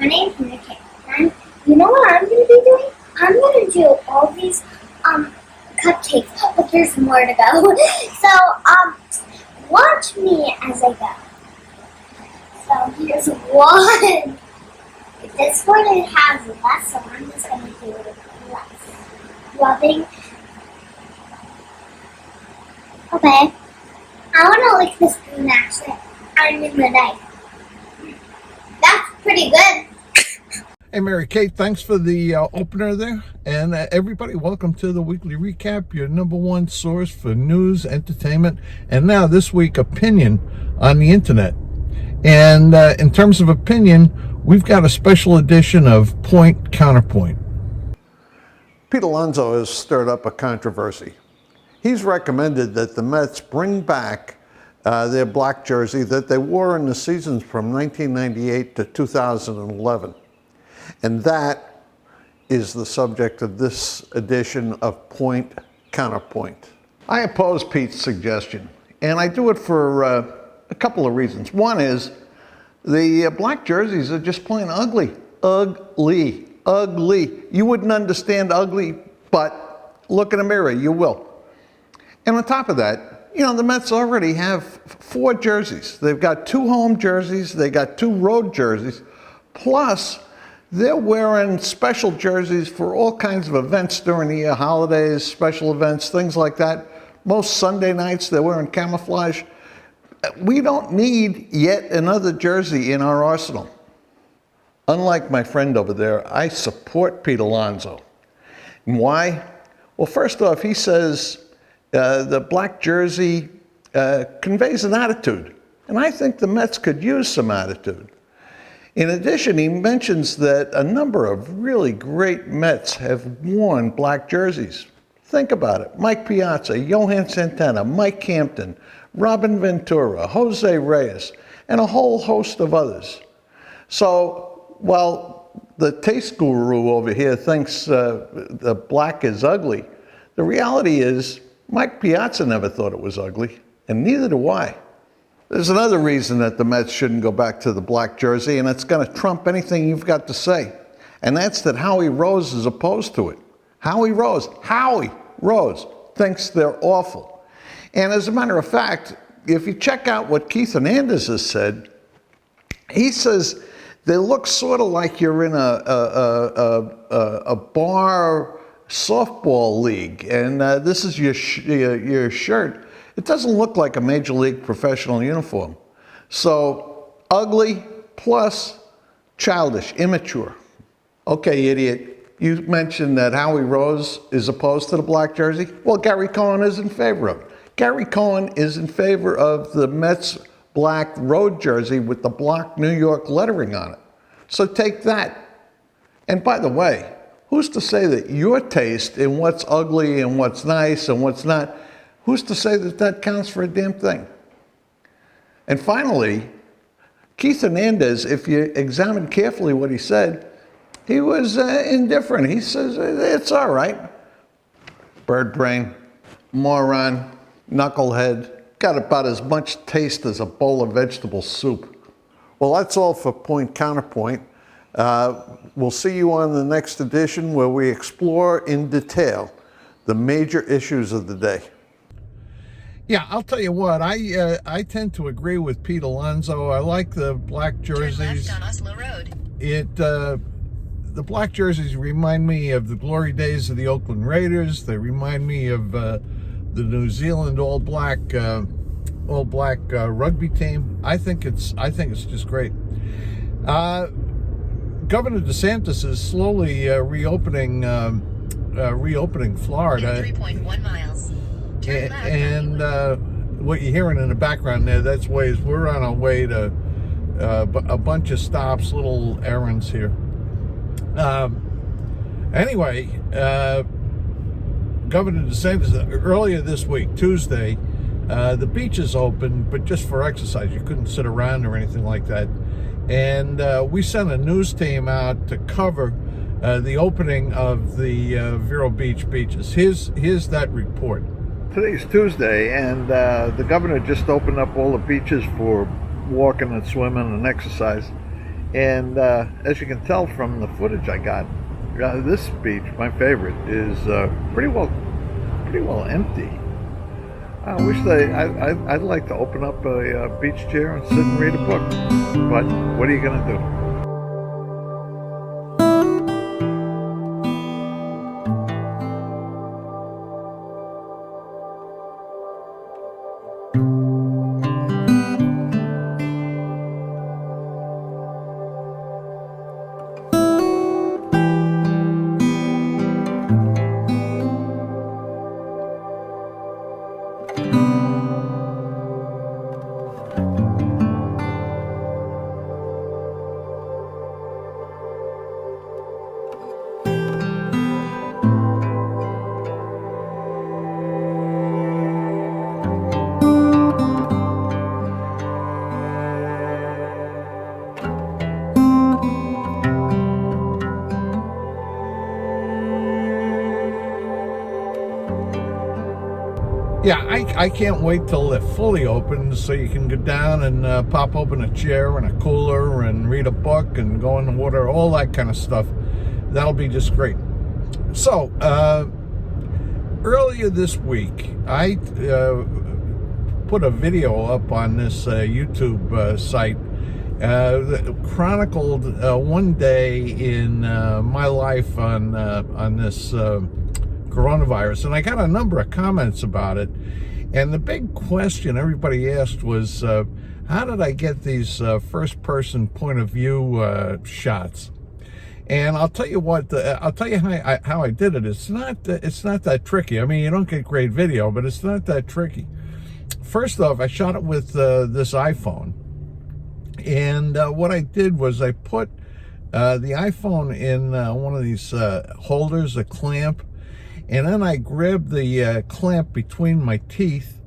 My name's Nick, and you know what I'm going to be doing? I'm going to do all these cupcakes, but there's more to go. So, watch me as I go. So here's one. This one it has less, so I'm just going to do less. Rubbing. Okay. I want to lick the spoon actually. I'm in the knife. That's pretty good. Hey, Mary Kate, thanks for the opener there. And everybody, welcome to the Weekly Recap, your number one source for news, entertainment, and now this week, opinion on the internet. And in terms of opinion, we've got a special edition of Point Counterpoint. Pete Alonso has stirred up a controversy. He's recommended that the Mets bring back their black jersey that they wore in the seasons from 1998 to 2011. And that is the subject of this edition of Point Counterpoint. I oppose Pete's suggestion, and I do it for a couple of reasons. One is the black jerseys are just plain ugly. Ugly. Ugly. You wouldn't understand ugly, but look in a mirror, you will. And on top of that, you know, the Mets already have 4 jerseys. They've got 2 home jerseys, they got 2 road jerseys, plus they're wearing special jerseys for all kinds of events during the year, holidays, special events, things like that. Most Sunday nights they're wearing camouflage. We don't need yet another jersey in our arsenal. Unlike my friend over there, I support Pete Alonso. And why? Well, first off, he says the black jersey conveys an attitude, and I think the Mets could use some attitude. In addition, he mentions that a number of really great Mets have worn black jerseys. Think about it. Mike Piazza, Johan Santana, Mike Hampton, Robin Ventura, Jose Reyes, and a whole host of others. So while the taste guru over here thinks the black is ugly, the reality is Mike Piazza never thought it was ugly, and neither do I. There's another reason that the Mets shouldn't go back to the black jersey, and it's going to trump anything you've got to say. And that's that Howie Rose is opposed to it. Howie Rose thinks they're awful. And as a matter of fact, if you check out what Keith Hernandez has said, he says they look sort of like you're in a bar softball league, and this is your shirt. It doesn't look like a major league professional uniform. So ugly plus childish, immature. Okay, idiot, you mentioned that Howie Rose is opposed to the black jersey. Well, Gary Cohen is in favor of it. Gary Cohen is in favor of the Mets black road jersey with the block New York lettering on it. So take that. And by the way, who's to say that your taste in what's ugly and what's nice and what's not, who's to say that that counts for a damn thing? And finally, Keith Hernandez, if you examine carefully what he said, he was indifferent. He says, it's all right. Bird brain, moron, knucklehead, got about as much taste as a bowl of vegetable soup. Well, that's all for Point Counterpoint. We'll see you on the next edition where we explore in detail the major issues of the day. Yeah, I'll tell you what, I tend to agree with Pete Alonso. I like the black jerseys. Turn left on Oslo Road. The black jerseys remind me of the glory days of the Oakland Raiders. They remind me of the New Zealand all black rugby team. I think it's just great. Governor DeSantis is slowly reopening Florida. 3.1 miles. Turn left And what you're hearing in the background there, that's ways we're on our way to a bunch of stops, little errands here. Anyway, Governor DeSantis, earlier this week, Tuesday, the beaches opened, but just for exercise. You couldn't sit around or anything like that. And we sent a news team out to cover the opening of the Vero Beach beaches. Here's that report. Today's Tuesday, and the governor just opened up all the beaches for walking and swimming and exercise. And as you can tell from the footage I got, this beach, my favorite, is pretty well empty. I wish I'd like to open up a beach chair and sit and read a book, but what are you gonna do? Yeah, I can't wait till they're fully open so you can go down and pop open a chair and a cooler and read a book and go in the water, all that kind of stuff. That'll be just great. So, earlier this week, I put a video up on this YouTube site that chronicled one day in my life on this coronavirus, and I got a number of comments about it. And the big question everybody asked was, how did I get these first-person point of view shots? And I'll tell you what, I'll tell you how I did it. It's not that tricky. I mean, you don't get great video, but it's not that tricky. First off, I shot it with this iPhone, and what I did was I put the iPhone in one of these holders, a clamp. And then I grabbed the clamp between my teeth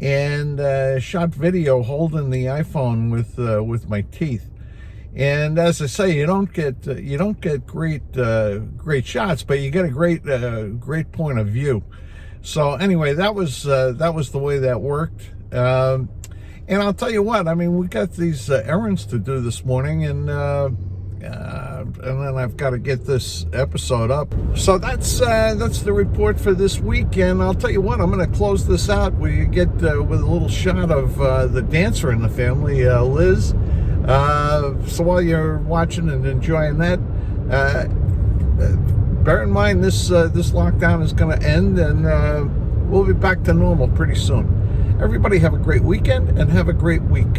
and shot video holding the iPhone with my teeth. And as I say, you don't get great shots, but you get a great point of view. So anyway, that was the way that worked. And I'll tell you what, I mean, we got these errands to do this morning, and then I've got to get this episode up. So that's the report for this week. And I'll tell you what, I'm going to close this out. We get with a little shot of the dancer in the family, Liz. So while you're watching and enjoying that, bear in mind this lockdown is going to end, and we'll be back to normal pretty soon. Everybody have a great weekend and have a great week.